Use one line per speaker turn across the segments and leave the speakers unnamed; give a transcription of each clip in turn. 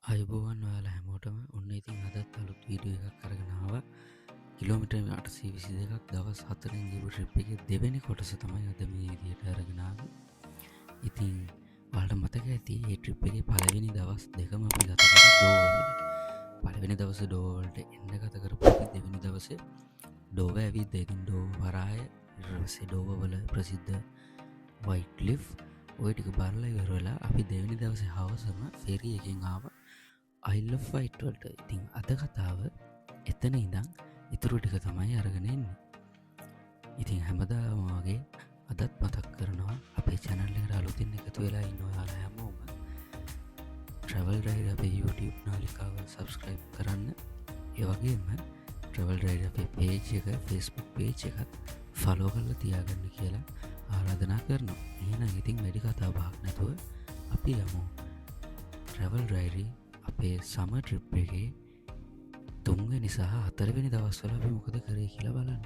අයිබෝවන් ඔයාලා හැමෝටම ඔන්න ඉතින් අදත් අලුත් වීඩියෝ එකක් අරගෙන ආවා. කිලෝමීටර් 822ක් දවස් 4න් ගිහපු ට්‍රිප් එකේ දෙවෙනි කොටස තමයි අද මේ විදියට අරගෙන ආවේ. ඉතින් ඔයාලට මතක ඇති මේ ට්‍රිප් එකේ පළවෙනි දවස් දෙකම අපි ගත කරේ ඩෝවර්. පළවෙනි දවසේ ඩෝවර් වලට එන්න ගත කරපු අපි දෙවෙනි දවසේ ඩෝව ඇවිත් ඉතින් ඩෝව වරාය ඊට පස්සේ ඩෝව වල ප්‍රසිද්ධ වයිට් ක්ලිෆ් ඔය ටික බලලා ඉවර වෙලා අපි දෙවෙනි දවසේ හවසම ෆෙරි එකෙන් ආවා I love white වලට. ඉතින් අද කතාව එතන ඉඳන් ඉතුරු ටික තමයි අරගෙන එන්නේ. ඉතින් හැමදාම වගේ අදත් මතක් කරනවා අපේ channel එකට අලුතින් එකතු වෙලා ඉන්න ඔයාලා හැමෝම travel ride අපේ YouTube නාලිකාව subscribe කරන්න. ඒ වගේම travel ride අපේ page එක Facebook page එකත් follow කරලා තියාගන්න කියලා ආරාධනා කරනවා. එහෙනම් ඉතින් වැඩි කතා බහක් නැතුව අපි යමු travel ride අපේ සමර් ට්‍රිප් එකේ 3 වෙනි සහ 4 වෙනි දවස්වල අපි මොකද කරේ කියලා බලන්න.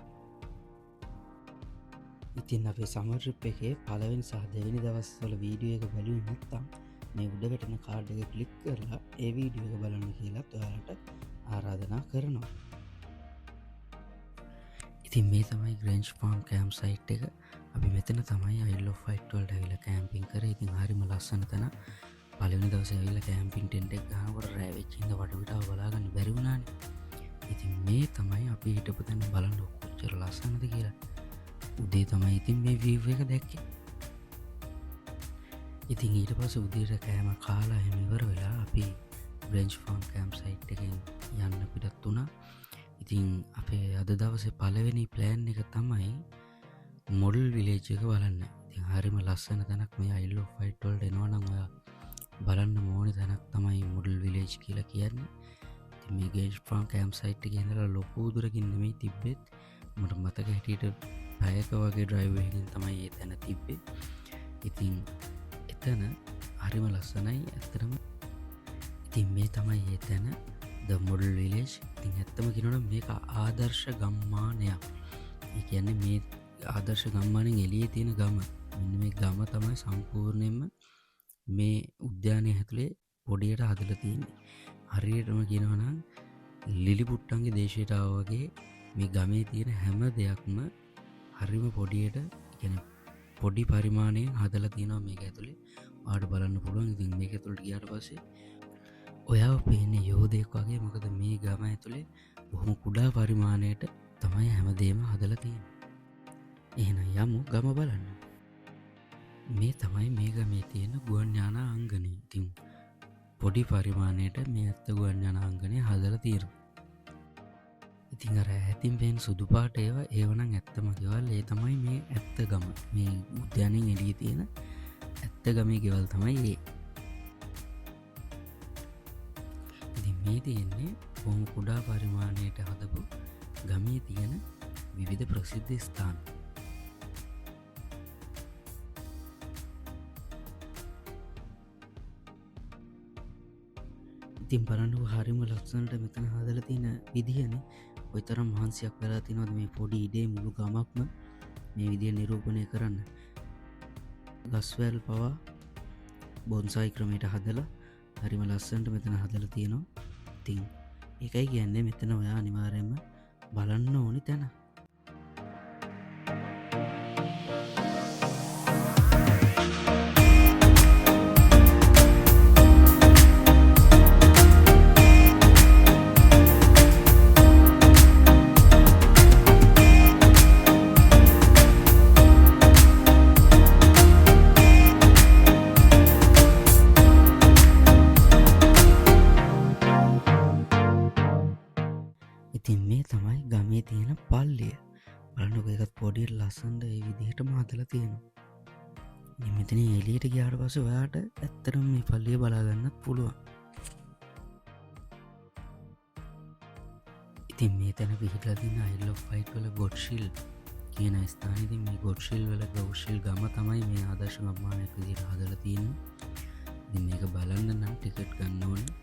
ඉතින් අපේ සමර් ට්‍රිප් එකේ පළවෙනි සහ දෙවෙනි දවස්වල වීඩියෝ එක බලුවේ නැත්නම් මේ උඩ වැටෙන කාඩ් එක ක්ලික් කරලා ඒ වීඩියෝ එක බලන්න කියලා ඔයාලට ආරාධනා කරනවා. ඉතින් මේ තමයි ග්‍රේන්ජ් ෆාම් කැම්ප් සයිට් එක. අපි මෙතන තමයි I love white වලට ඇවිල්ලා කැම්පින් කරේ. ඉතින් හරිම ලස්සන තැන. පළවෙනි දවසේ ඇවිල්ලා කැම්පින් ටෙන්ට් එක ගහනකොට රෑ වෙච්ච ඉඳ වටපිටාව බලාගන්න බැරි වුණානේ. ඉතින් මේ තමයි අපි හිටපු තැන බලන්න කොච්චර ලස්සනද කියලා. උදේ තමයි ඉතින් මේ view එක දැක්කේ. ඉතින් ඊට පස්සේ උදේට කෑම කාලා එහෙම ඉවර වෙලා අපි ග්‍රේන්ජ් ෆාම් කැම්ප් සයිට් එකෙන් යන්න පිටත් වුණා. ඉතින් අපේ අද දවසේ පළවෙනි ප්ලෑන් එක තමයි මොඩල් විලේජ් එක බලන්න. ඉතින් හරිම ලස්සන තැනක් මේ I love white වලට එනවා නම් ඔයා බලන්න ඕනේ තැනක් තමයි මොඩල් විලේජ් කියලා කියන්නේ. ඉතින් මේ ග්‍රේන්ජ් ෆාම් කැම්ප් සයිට් එකේ ඉඳලා ලොකු දුරකින් නෙමෙයි තිබ්බෙත් මට මතක හිටියට පැයක වගේ ඩ්‍රයිව් එකකින් තමයි ඒ තැන තිබ්බේ. ඉතින් එතන හරිම ලස්සනයි ඇත්තටම. ඉතින් මේ තමයි ඒ තැන The Model Village. ඉතින් ඇත්තම කියනවා නම් මේක ආදර්ශ ගම්මානයක්. ඒ කියන්නේ මේ ආදර්ශ ගම්මානෙන් එළියේ තියෙන ගම. මෙන්න මේ ගම තමයි සම්පූර්ණයෙන්ම මේ උද්‍යානය ඇතුලේ පොඩියට හදලා තියෙන්නේ. හරියටම කියනවා නම් ලිලිපුට්ටන්ගේ දේශයට ආවා වගේ මේ ගමේ තියෙන හැම දෙයක්ම හරිම පොඩියට කියන්නේ පොඩි පරිමාණයෙන් හදලා තියෙනවා මේක ඇතුලේ. ඔයාලට බලන්න පුළුවන්. ඉතින් මේක ඇතුලට ගියාට පස්සේ ඔයාව පේන්නේ යෝධයෙක් වගේ. මොකද මේ ගම ඇතුලේ බොහොම කුඩා පරිමාණයට තමයි හැමදේම හදලා තියෙන්නේ. එහෙනම් යමු ගම බලන්න. මේ තමයි මේ ගමේ තියෙන ගුවන් යාන අංගණය. ඉතින් පොඩි පරිමාණයට මේ ඇත්ත ගුවන් යාන අංගණය හදලා තියෙනවා. ඉතින් අර ඇතින් පේන සුදු පාට ඒවා ඒවනම් ඇත්තම ගෙවල්. ඒ තමයි මේ ඇත්ත ගම. මේ උද්‍යානයෙන් එළියේ තියෙන ඇත්ත ගමේ ගෙවල් තමයි ඒ. ඉතින් මේ තියෙන්නේ බොහොම කුඩා පරිමාණයට හදපු ගමේ තියෙන විවිධ ප්‍රසිද්ධ ස්ථාන. ඉතින් බලන්නකො හරිම ලස්සනට මෙතන හදලා තියෙන විදියනේ. ඔය තරම් මහන්සියක් වෙලා තිනවද මේ පොඩි ඉඩේ මුළු ගමක්ම මේ විදිය නිරූපණය කරන්න. ගස්වැල් පවා බොන්සයි ක්‍රමයට හදලා හරිම ලස්සනට මෙතන හදලා තියෙනවා. ඉතින් ඒකයි කියන්නේ මෙතන ඔයා අනිවාර්යයෙන්ම බලන්න ඕනි තැන. ඉතින් මේ තමයි ගමේ තියෙන පල්ලිය. බලන්නකො ඒකත් පොඩි ලස්සනට ඒ විදිහටම හදලා තියෙනවා. ඉතින් මෙතන එළියට ගියාට පස්සේ ඔයාට ඇත්තටම මේ පල්ලිය බලා ගන්නත් පුළුවන්. ඉතින් මේ තැන පිහිටලා තියෙන I love white වල ගොඩ්ෂිල් කියන ස්ථානේ. ඉතින් මේ ගොඩ්ෂිල් වල ගොඩ්ෂිල් ගම තමයි මේ ආදර්ශ ගම්මානයක් විදිහට හදලා තියෙන්නේ. ඉතින් මේක බලන්න නම් ටිකට් ගන්න ඕනේ.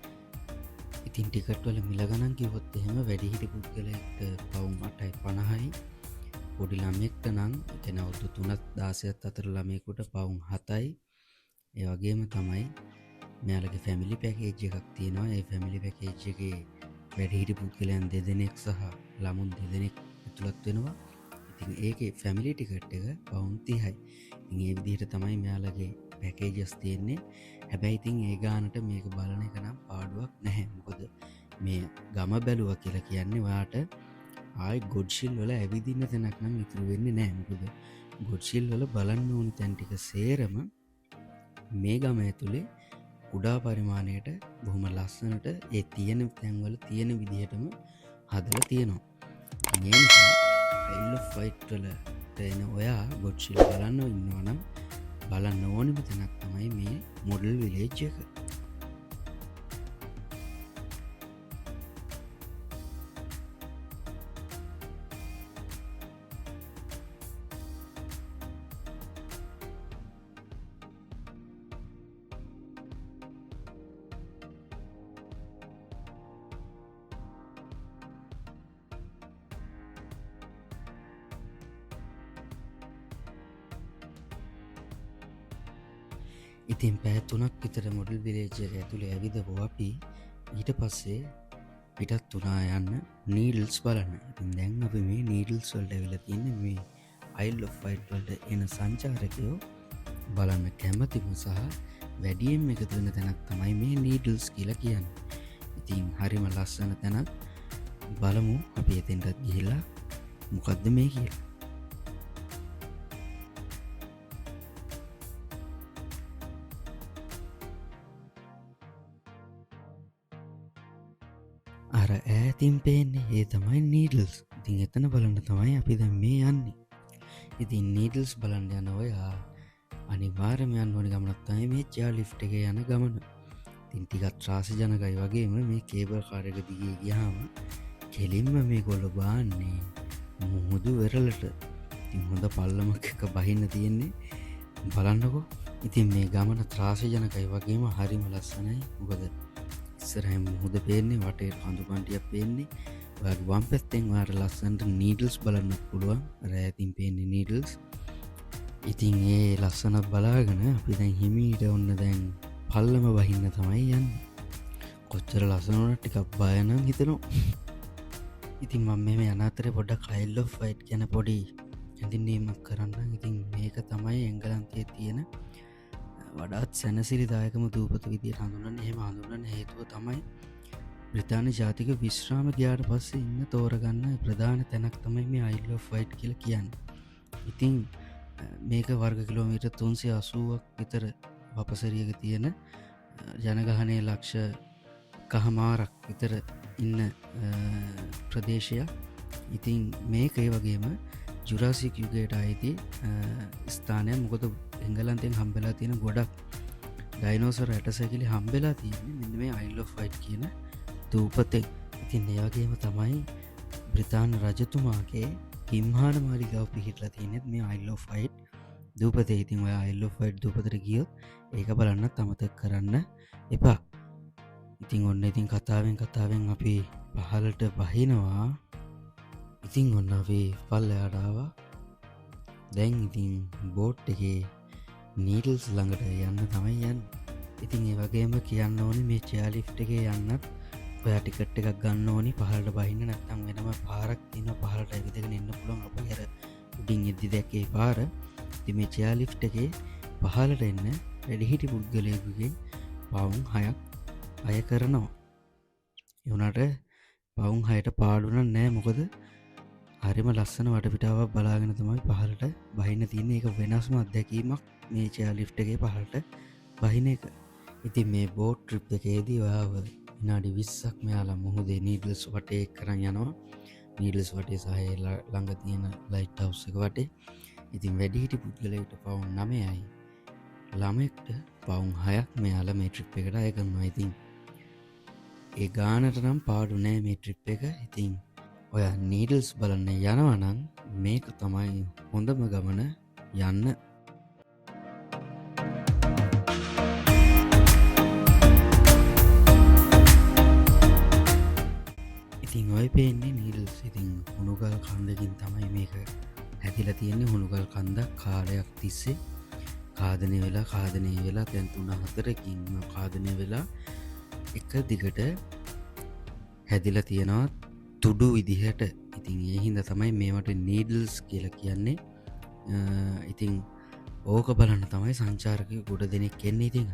ඉතින් ටිකට් වල මිල ගණන් කිව්වොත් එහෙම වැඩිහිටි පුද්ගලයෙක්ට පවුම් 8.50යි. පොඩි ළමයෙක්ට නම් ඒ කියන්නේ අවුරුදු 3-16 අතර ළමයෙකුට පවුම් 7යි. ඒ වගේම තමයි මෙයාලගේ ෆැමිලි පැකේජ් එකක් තියෙනවා. ඒ ෆැමිලි පැකේජ් එකේ වැඩිහිටි පුද්ගලයන් 2 දෙනෙක් සහ ළමුන් 2 දෙනෙක් ඇතුළත් වෙනවා. ඉතින් ඒකේ ෆැමිලි ටිකට් එක පවුන් 30යි. ඉතින් ඒ විදිහට තමයි මෙයාලගේ පැකේජස් තියෙන්නේ. හැබැයි ඉතින් ඒ ගානට මේක බලන එක නම් පාඩුවක් නැහැ. මොකද මේ ගම බැලුවා කියලා කියන්නේ ඔයාට ආයි ගොඩ්ෂිල් වල ඇවිදින්න තැනක් නම් ඉතුරු වෙන්නේ නැහැ. මොකද ගොඩ්ෂිල් වල බලන්න ඕනි තැන් ටික සේරම මේ ගම ඇතුලේ කුඩා පරිමාණයට බොහොම ලස්සනට ඒ තියෙන තැන්වල තියෙන විදිහටම හදලා තියෙනවා. ඒ නිසා Isle of Wight වලට එන ඔයා ගොඩ්ෂිල් බලන්න ඉන්නවා නම් බලන්න ඕනිම තැනක් තමයි මේ මොඩල් විලේජ් එක. ඉතින් පැය 3ක් විතර මොඩල් විලේජ් එක ඇතුලේ ඇවිදපුව අපි ඊට පස්සේ පිටත් වුණා යන්න නීඩල්ස් බලන්න. ඉතින් දැන් අපි මේ නීඩල්ස් වලට ඇවිල්ලා තින්නේ මේ Isle of Wight වලට එන සංචාරකයෝ බලන්න කැමතිම සහ වැඩියෙන් එකතු වෙන තැනක් තමයි මේ නීඩල්ස් කියලා කියන්නේ. ඉතින් හරිම ලස්සන තැනක්. බලමු අපි එතෙන්ට ගිහිල්ලා මොකද්ද මේ කියලා. අර ඈතින් පේන්නේ ඒ තමයි නීඩල්ස්. ඉතින් එතන බලන්න තමයි අපි දැන් මේ යන්නේ. ඉතින් නීඩල්ස් බලන්න යන ඔයා අනිවාර්යයෙන්ම යන්න ඕනේ ගමනක් තමයි මේ චෙයා ලිෆ්ට් එකේ යන ගමන. ඉතින් ටිකක් ත්‍රාසජනකයි වගේම මේ කේබල් කාර් එක දිගේ ගියාම කෙලින්ම මේගොල්ලෝ බාන්නේ මුහුදු වෙරළට. ඉතින් හොඳ පල්ලමක් එක බහින්න තියෙන්නේ. බලන්නකෝ. ඉතින් මේ ගමන ත්‍රාසජනකයි වගේම හරිම ලස්සනයි. මොකද ඉස්සරහින් මුහුද පේන්නේ, වටේට කඳු පන්ටියක් පේන්නේ. ඔයාගේ වම් පැත්තෙන් ඔයාට ලස්සනට නීඩල්ස් බලන්න පුළුවන්. අර ඈතින් පේන්නේ නීඩල්ස්. ඉතින් ඒ ලස්සනත් බලාගෙන අපි දැන් හිමීට ඔන්න දැන් පල්ලම බහින්න තමයි යන්නේ. කොච්චර ලස්සන වුණත් ටිකක් බය නම් හිතෙනවා. ඉතින් මම මේ යන අතරේ පොඩ්ඩක් Isle of Wight ගැන පොඩි හැඳින්වීමක් කරන්න. ඉතින් මේක තමයි එංගලන්තයේ තියෙන වඩාත් සැනසිලිදායකම දූපත විදියට හඳුන්වන්නේ. එහෙම හඳුන්වන්න හේතුව තමයි බ්‍රිතාන්‍ය ජාතික විශ්‍රාම ගියාට පස්සේ ඉන්න තෝරගන්න ප්‍රධාන තැනක් තමයි මේ Isle of Wight කියලා කියන්නේ. ඉතින් මේක වර්ග කිලෝමීටර් 380ක් විතර වපසරියක තියෙන ජනගහනය ලක්ෂ කහමාරක් විතර ඉන්න ප්‍රදේශයක්. ඉතින් මේක ඒ වගේම ජුරාසික් යුගයට අයිති ස්ථානයක්. මොකද එංගලන්තයෙන් හම්බෙලා තියෙන ගොඩක් ඩයිනෝසර් ඇටසැකිලි හම්බෙලා තියෙන්නේ මෙන්න මේ Isle of Wight කියන දූපතේ. ඉතින් ඒ වගේම තමයි බ්‍රිතාන්‍ය රජතුමාගේ කිම්හාන මාලිගාව පිහිටලා තියෙන්නේ මේ Isle of Wight දූපතේ. ඉතින් ඔය Isle of Wight දූපතට ගියොත් ඒක බලන්නත් අමතක කරන්න එපා. ඉතින් ඔන්න ඉතින් කතාවෙන් අපි පහලට බහිනවා. ඉතින් ඔන්න අපි පල්ලෙහාට ආවා. දැන් ඉතින් බෝට් එකේ නීඩල්ස් ළඟට යන්න තමයි යන්නේ. ඉතින් ඒ වගේම කියන්න ඕනේ මේ චෙයා ලිෆ්ට් එකේ යන්නත් ඔයා ටිකට් එකක් ගන්න ඕනි පහලට බහින්න. නැත්නම් වෙනම පාරක් තියෙනවා පහලට ඇවිදගෙන එන්න පුළුවන්. අපි අර උඩින් එද්දි දැක්කේ පාර. ඉතින් මේ චෙයා ලිෆ්ට් එකේ පහලට එන්න වැඩිහිටි පුද්ගලයෙකුගෙන් පවුන් 6ක් අය කරනවා. ඒ වුණාට පවුන් 6ට පාඩු නෑ. මොකද හරිම ලස්සන වටපිටාවක් බලාගෙන තමයි පහලට බහින්න තියෙන්නේ. ඒක වෙනස්ම අත්දැකීමක් මේ චෙයා ලිෆ්ට් එකේ පහලට බහින එක. ඉතින් මේ බෝට් ට්‍රිප් එකේදී ඔයාව විනාඩි 20ක් මෙයාලා මුහුදේ නීඩල්ස් වටේ කරන් යනවා. නීඩල්ස් වටේ සහ ළඟ තියෙන ලයිට් හවුස් එක වටේ. ඉතින් වැඩිහිටි පුද්ගලයෙකුට පවුන් 9යි. ළමෙක්ට පවුන් 6ක් මෙයාලා මේ ට්‍රිප් එකට අය කරනවා. ඉතින් ඒ ගානට නම් පාඩු නෑ මේ ට්‍රිප් එක. ඉතින් ඔයා නීඩල්ස් බලන්න යනවා නම් මේක තමයි හොඳම ගමන යන්න. ඉතින් ඔය පේන්නේ නීඩල්ස්. ඉතින් හුණුගල් කන්දකින් තමයි මේක හැදිලා තියෙන්නේ. හුණුගල් කන්දක් කාලයක් තිස්සේ කාදනය වෙලා දැන් 3-4කින් කාදනය වෙලා එක දිගට හැදිලා තියෙනවා තුඩු විදිහට. ඉතින් ඒ හින්දා තමයි මේවට නීඩල්ස් කියලා කියන්නේ. ඉතින් ඕක බලන්න තමයි සංචාරකයෝ ගොඩ දෙනෙක් එන්නේ. ඉතින්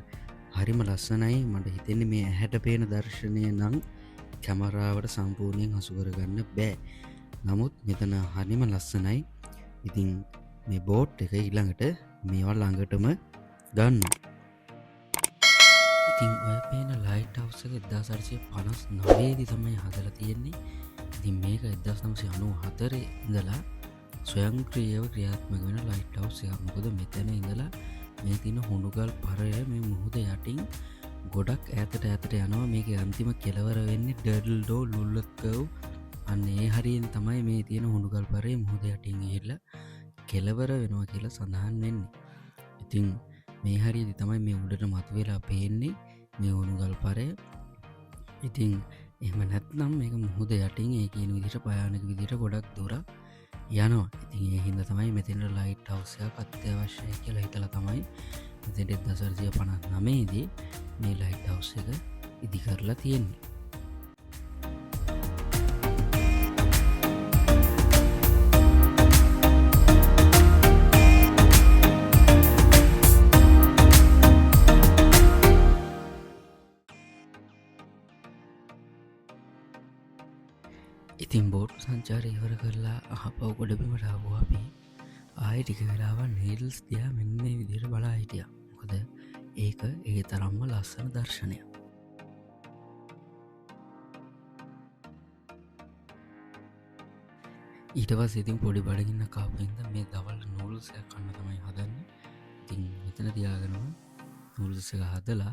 හරිම ලස්සනයි. මට හිතෙන්නේ මේ ඇහැට පේන දර්ශනය නම් කැමරාවට සම්පූර්ණයෙන් හසු කරගන්න බෑ. නමුත් මෙතන හරිම ලස්සනයි. ඉතින් මේ බෝට් එක ඊළඟට මේවා ළඟටම ගන්නවා. ඉතින් ඔය පේන ලයිට් හවුස් එක 1859 දී තමයි හදලා තියෙන්නේ. ඉතින් මේක 1994 ඉඳලා ස්වයංක්‍රීයව ක්‍රියාත්මක වෙන ලයිට් හවුස් එකක්. මොකද මෙතන ඉඳලා මේ තියෙන හුණුගල් පරය මේ මුහුද යටින් ගොඩක් ඈතට යනවා. මේකේ අන්තිම කෙළවර වෙන්නේ ඩර්ඩල්ඩෝ ලුල්ලත් කර්ව්. අන්න ඒ හරියෙන් තමයි මේ තියෙන හුණුගල් පරේ මුහුද යටින් ගිහිල්ලා කෙළවර වෙනවා කියලා සඳහන් වෙන්නේ. ඉතින් මේ හරියදි තමයි මේ උඩට මතුවෙලා පේන්නේ මේ හුණුගල් පරය. ඉතින් එහෙම නැත්නම් මේක මුහුද යටින් ඒ කියන විදිහට භයානක විදිහට ගොඩක් දුර යනවා. ඉතින් ඒ හින්දා තමයි මෙතන ලයිට් හවුස් එකක් අත්‍යවශ්‍යයි කියලා හිතලා තමයි මෙතන 1959 දී මේ ලයිට් හවුස් එක ඉදි කරලා තියෙන්නේ. ඉතින් බෝට් සංචාරය ඉවර කරලා අහපව් ගොඩබිමට ආවෝ අපි. ආයෙ ටික වෙලාවක් නීඩල්ස් දිහා මෙන්න මේ විදිහට බලා හිටියා. මොකද ඒක ඒ තරම්ම ලස්සන දර්ශනයක්. ඊට පස්සේ ඉතින් පොඩි බඩගින්න කාපු හින්දා මේ දවල් නූඩල්ස් එක කන්න තමයි හදන්නේ. ඉතින් මෙතන තියාගෙනම නූඩල්ස් එක හදලා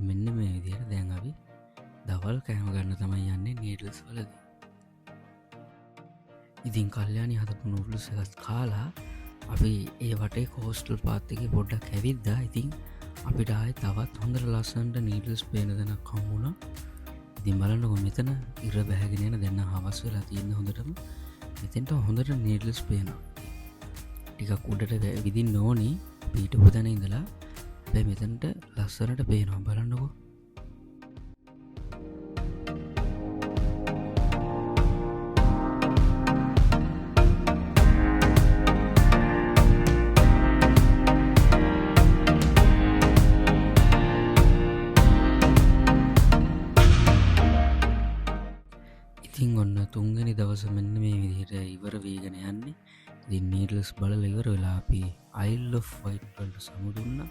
මෙන්න මේ විදිහට දැන් අපි දවල් කෑම ගන්න තමයි යන්නේ නීඩල්ස් වලදී. ඉතින් කල්යාණි හදපු නූඩල්ස් එකත් කාලා අපි ඒ වටේ කෝස්ටල් පාත් එකේ පොඩ්ඩක් ඇවිද්දා. ඉතින් අපිට ආයේ තවත් හොඳට ලස්සනට නීඩල්ස් පේන තැනක් හම්බුණා. ඉතින් බලන්නකො මෙතන ඉර බැහැගෙන යන දැන් හවස් වෙලා තියෙන හොඳටම මෙතෙන්ට හොඳට නීඩල්ස් පේනවා. ටිකක් උඩට විදින්න ඕනි පිට පොතන ඉඳලා. හැබැයි මෙතනට ලස්සනට පේනවා බලන්නකො. ඉතින් ඔන්න තුන්වෙනි දවස මෙන්න මේ විදිහට ඉවර වීගෙන යන්නේ. ඉතින් නීඩල්ස් බලලා ඉවර වෙලා අපි Isle of Wight වලට සමුදුන්නා.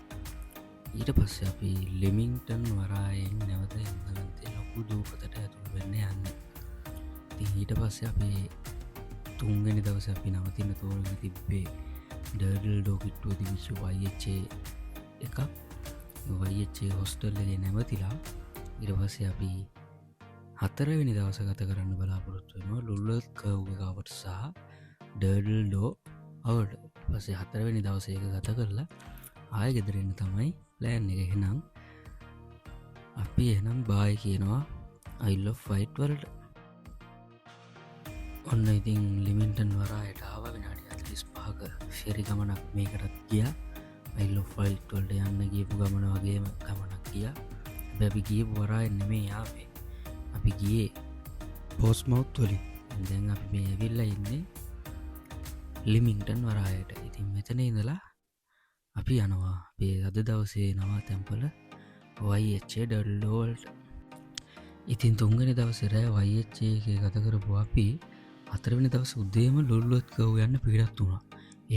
ඊට පස්සේ අපි ලිමින්ටන් වරායෙන් නැවත එංගලන්තේ ලොකු දූපතට ඇතුළු වෙන්න යන්නේ. ඉතින් ඊට පස්සේ අපි තුන්වෙනි දවසේ අපි නවතින්න තෝරගෙන තිබ්බේ ඩර්ඩල්ඩෝ කිට්ටුව තිබිච්ච YHA එකක්. YHA හොස්ටල් එකේ නැවතිලා ඊට පස්සේ අපි හතරවෙනි දවස ගත කරන්න බලාපොරොත්තු වෙනවා ලුල්ලත් කර්ව් එකවට සහ ඩර්ඩල්ඩෝ අවුවට. පස්සේ හතරවෙනි දවස එක ගත කරලා ආයෙ ගෙදර එන්න තමයි ප්ලෑන් එක. එහෙනම් අපි එහෙනම් බායි කියනවා Isle of Wight වලට. ඔන්න ඉතින් ලිමින්ටන් වරායට ආව. විනාඩි 45ක ෆෙරි ගමනක් මේකටත් ගියා. Isle of Wight වලට යන්න ගියපු ගමන වගේම ගමනක් ගියා. හැබැයි අපි ගියපු වරායෙන් නෙමෙයි ආවේ. අපි ගියේ පෝස්මවුත් වලින්. දැන් අපි මේ ඇවිල්ලා ඉන්නේ ලිමින්ටන් වරායට. ඉතින් මෙතන ඉඳලා අපි යනවා අපේ අද දවසේ නවාතැන්පල YHA ඩර්ඩල්ඩෝ වලට. ඉතින් තුන්වෙනි දවසේ රෑ YHA එකේ ගත කරපු අපි හතරවෙනි දවසේ උදේම ලුල්ලොත් කර්ව් යන්න පිටත් වුණා.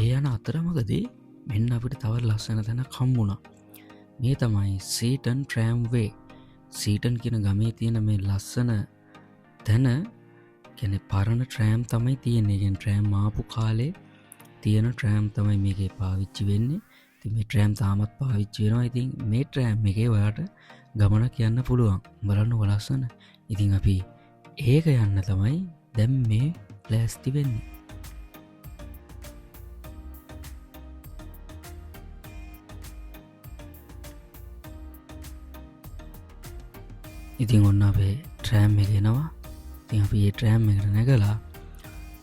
ඒ යන අතරමඟදී මෙන්න අපිට තවත් ලස්සන තැනක් හම්බුණා. මේ තමයි සීටන් ට්‍රෑම්වේ. සීටන් කියන ගමේ තියෙන මේ ලස්සන තැන කියන්නේ පරණ ට්‍රෑම් තමයි තියෙන්නේ. කියන්නේ ට්‍රෑම් ආපු කාලේ තියෙන ට්‍රෑම් තමයි මේකේ පාවිච්චි වෙන්නේ. ඉතින් මේ ට්‍රෑම් තාමත් පාවිච්චි වෙනවා. ඉතින් මේ ට්‍රෑම් එකේ ඔයාලට ගමනක් යන්න පුළුවන්. බලන්නකො ලස්සන. ඉතින් අපි ඒක යන්න තමයි දැන් මේ ලෑස්ති වෙන්නේ. ඉතින් ඔන්න අපේ ට්‍රෑම් එක එනවා. ඉතින් අපි මේ ට්‍රෑම් එකට නැගලා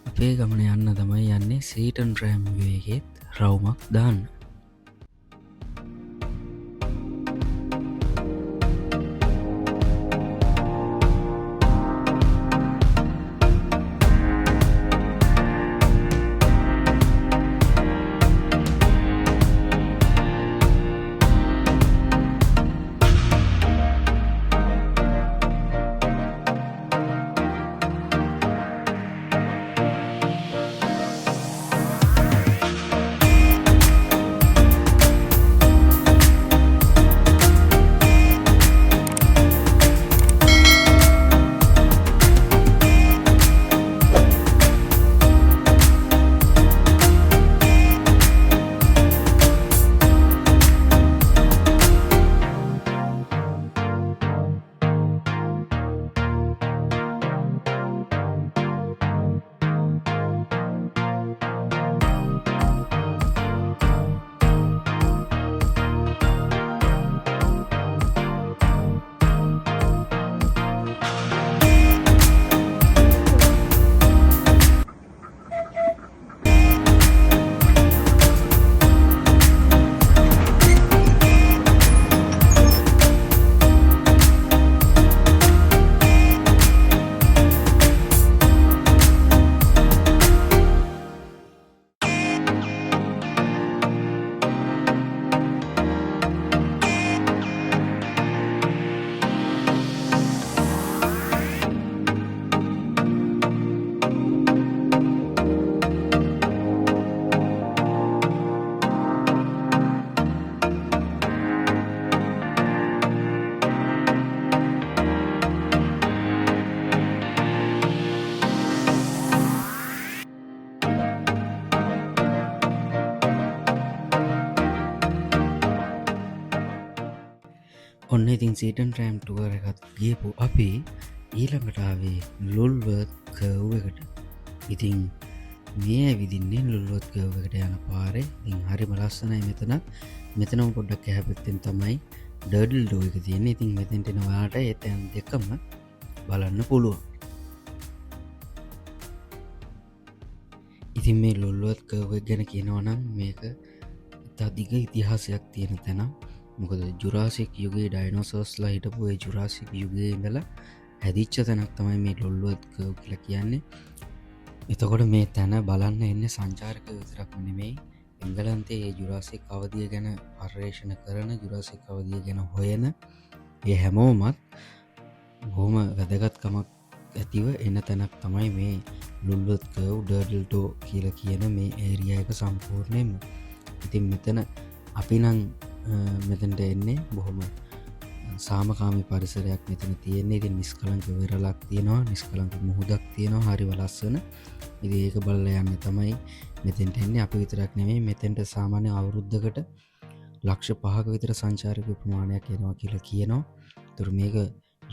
අපේ ගමන යන්න තමයි යන්නේ සීටන් ට්‍රෑම් එකේත් රවුමක් දාන්න. ඔන්න ඉතින් සීටන් ට්‍රෑම් ටුවර එකත් ගියපු අපි ඊළඟටාවේ ලොල්වර්ත් කව් එකට. ඉතින් මේ විදින්නේ ලොල්වොත් කව්කට යන පාරේ ඉතින් හරි මලස්සනයි මෙතනත් මෙතනම් පොඩ්ඩක් ඇහැපැත්තෙන් තමයි ඩඩල් ඩෝ එක තියෙන. ඉතින් මෙතෙන්ටෙනවාට එතැන් දෙකම බලන්න පුළුවන්. ඉතින් මේ ලොල්ලුවත් කව ගැන කියනවනම් මේක තදිග ඉතිහාසයක් තියෙන තැනම්. මොකද ජුරාසික් යුගේ ඩයිනෝසෝස්ලා හිටපු ජුරාසික් යුගේ ඉඳලා හැදිච්ච තැනක් තමයි මේ ලොල්ලුවත් කව කියල කියන්නේ. එතකොට මේ තැන බලන්න එන්න සංචාරක විතරක් නෙමෙයි එංගලන්තේ ජුරාසික් අවධිය ගැන පර්යේෂණ කරන ජුරාසික් අවධිය ගැන හොයන ඒ හැමෝමත් බොහොම වැදගත්කමක් ඇතිව එන්න තැනක් තමයි මේ ලුල්ලොත් කව් ඩඩල්ටෝ කියල කියන මේ ඒරියයක සම්පූර්ණයම. ඉතින් මෙතන අපි නං මෙතැන්ට එන්නේ බොහොම සාමකාමි පරිසරයක් මෙතන තියෙන්නේ. ඉතින් නිස්කලංක වෙරලක් තියෙනවා නිස්කලංක මුහුදක් තියෙනවා හරි වලස්සන. ඉති ඒක බල්ල යන්න තමයි මෙතෙන්ට එන්නේ. අපි විතරක් නෙමේ මෙතෙන්ට සාමාන්‍ය අවුරුද්ධකට ලක්ෂ 5ක විතර සංචාරක ප්‍රමාණයක් එනවා කියලා කියනවා. තුර මේක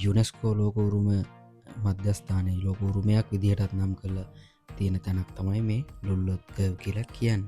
යුනෙස්කෝ ලෝක උරුම මධ්‍යස්ථානය ලෝක උරුමයක් විදිහටත් නම් කළ තියෙන තැනක් තමයි මේ ලොල්ලොත් කව් කියලා කියන්න.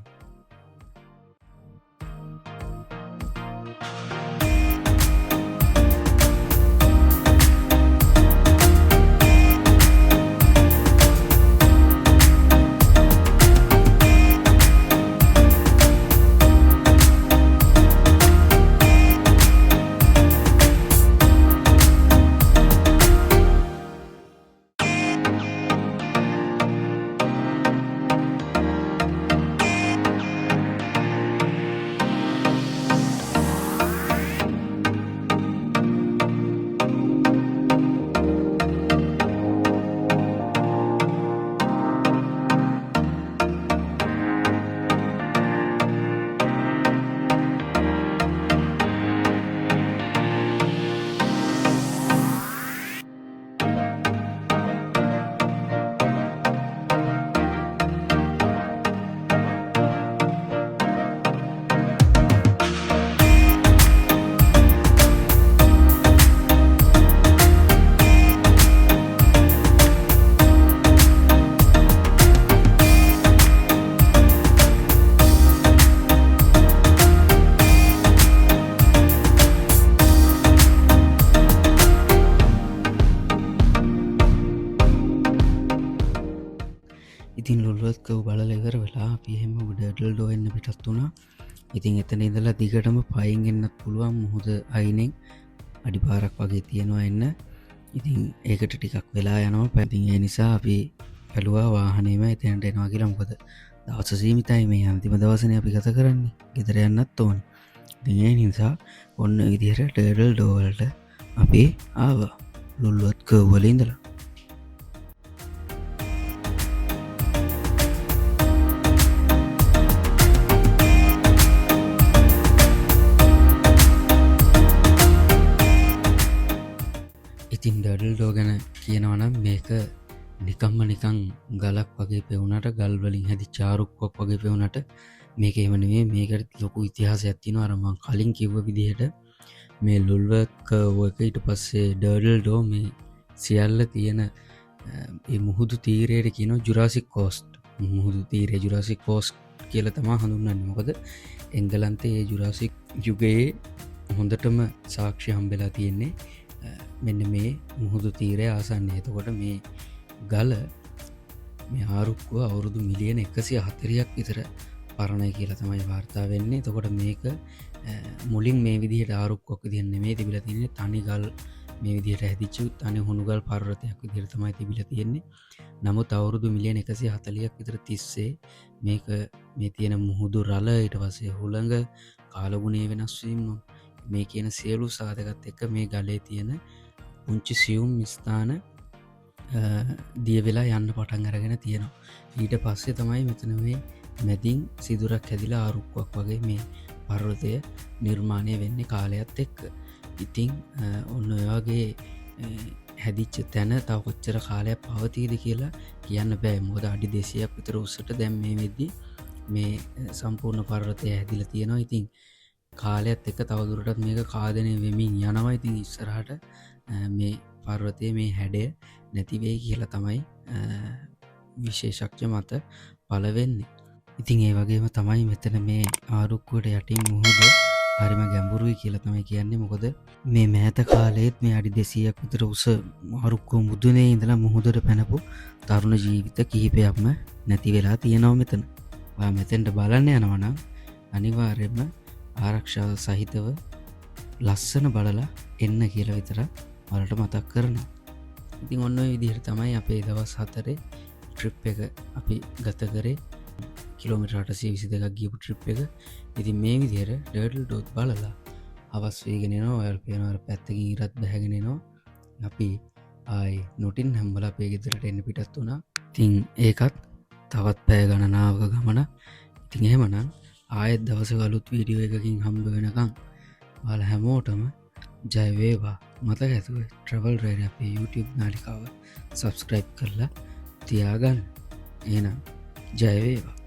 ඉතින් ලොල්ුවත්කව බලල ඉවර වෙලා පිහෙම ඩඩල් ඩෝන්න පිටත් වුණා. ඉතින් එතන ඉඳලා දිගටම පයින් එන්නත් පුළුවන් මුහුද අයිනෙන් අඩිපාරක් වගේ තියෙනවා එන්න. ඉතින් ඒකට ටිකක් වෙලා යනවා පැතින් ඒ නිසා අපි පැළුවා වාහනේම එතැන්ට එනවා කියලා. මොකද දවස සීමිතයි මේ අන්තිම දවසනේ අපි ගත කරන්නේ ගෙදර යන්නත් ඕන. ඉතින් ඒ නිසා ඔන්න විදිහට ඩඩල් ඩෝවලට අපි ආවා ලොල්ුවත්කව වල ඉඳලා. ඉතින් ඩඩල්ඩෝ ගැන කියනවනම් මේක නිකම්ම නිකං ගලක් වගේ පෙවුනට ගල්වලින් හැදි චාරුක්වක් වගේ පෙවුනට මේක එමනේ මේකට ලොකු ඉතිහාස ඇත්තිනවා. අරමං කලින් කිව්ව විදිහට මේ ලුල්වකවක ඊට පස්සේ ඩඩල්ඩෝ මේ සියල්ල තියෙන මුහුදු තීරයට කියන ජුරාසික් කෝස්ට් මුහුදු තීරය ජුරාසික් කෝස්ට් කියල තමා හඳුන්නන්න. මොකද එංගලන්තේ ජුරාසික් යුගයේ හොඳටම සාක්ෂි හම්බෙලා තියෙන්නේ මෙන්න මේ මුහුදු තීරය ආසන්නේ. එතකොට මේ ගල මේ ආරුක්කුව අවුරුදු මිලියන 140ක් විතර පරණය කියලා තමයි වාර්තා වෙන්නේ. එතකොට මේක මුලින් මේ විදිහට ආරුක්කොක් විදිහට නෙමෙයි තිබිලා තියෙන්නේ. තනි ගල් මේ විදිහට හැදිච්ච තනි හුණුගල් පර්වතයක් විදිහට තමයි තිබිලා තියෙන්නේ. නමුත් අවුරුදු මිලියන 140ක් විතර තිස්සේ මේක මේ තියෙන මුහුදු රළ ඊට පස්සේ හුළඟ කාලගුණය වෙනස් වීම මේ කියන සියලු සාධකත් එක්ක මේ ගලේ තියෙන පුංචි සියුම් ස්ථාන දිය වෙලා යන්න පටන් අරගෙන තියෙනවා. ඊට පස්සේ තමයි මෙතන මේ මැදින් සිදුරක් හැදිලා ආරුක්කුවක් වගේ මේ පර්වතය නිර්මාණය වෙන්නේ කාලයත් එක්ක. ඉතින් ඔන්න ඔයගේ හැදිච්ච තැන තව කොච්චර කාලයක් පවතීද කියලා කියන්න බෑ. මොකද අඩි 200ක් විතර උස්සට දැන් මේ වෙද්දි මේ සම්පූර්ණ පර්වතය හැදිලා තියෙනවා. ඉතින් කාලයත් එක තවදුරටත් මේක කාදනය වෙමින් යනවා. ඉතින් ඉස්සරහට මේ පර්වතය මේ හැඩය නැතිවෙයි කියලා තමයි විශේෂක්්‍ය මත පලවෙන්නේ. ඉතින් ඒ වගේම තමයි මෙතන මේ ආරුක්කුවට යටින් මුහුද හරිම ගැඹුරුයි කියලා තමයි කියන්නේ. මොකද මේ මෑත කාලයේත් මේ අඩි 200ක් විතර උස ආරුක්කුව මුදුනේ ඉඳලා මුහුදට පැනපු තරුණ ජීවිත කිහිපයක්ම නැති වෙලා තියෙනවා මෙතන. ඔයා මෙතෙන්ට බලන්න යනවා නම් අනිවාර්යයෙන්ම ආරක්ෂාව සහිතව ලස්සන බලලා එන්න කියලා විතර වලට මතක් කරනවා. ඉතින් ඔන්න ඔය විදිහට තමයි අපේ දවස් 4 ට්‍රිප් එක අපි ගත කරේ. කිලෝමීටර් 822ක් ගියපු ට්‍රිප් එක. ඉතින් මේ විදිහට ටර්ටල් ඩෝත් බලලා හවස් වේගෙන එනවා. ඔයාලට පේනවා පැත්තකින් ඉරත් බහගෙන එනවා. අපි ආයි නොටින් හැම්බලා අපේ ගෙදරට එන්න පිටත් වුණා. ඉතින් ඒකත් තවත් පැය ගණනාවක ගමන. ඉතින් එහෙමනම් ආයෙත් දවසක අලුත් වීඩියෝ එකකින් හම්බ වෙනකම් ඔයාලා හැමෝටම ජය වේවා. මතක ඇතුව ට්‍රැවල් රේඩියෝ අපේ YouTube නාලිකාව සබ්ස්ක්‍රයිබ් කරලා තියාගන්න. එහෙනම් ජය වේවා.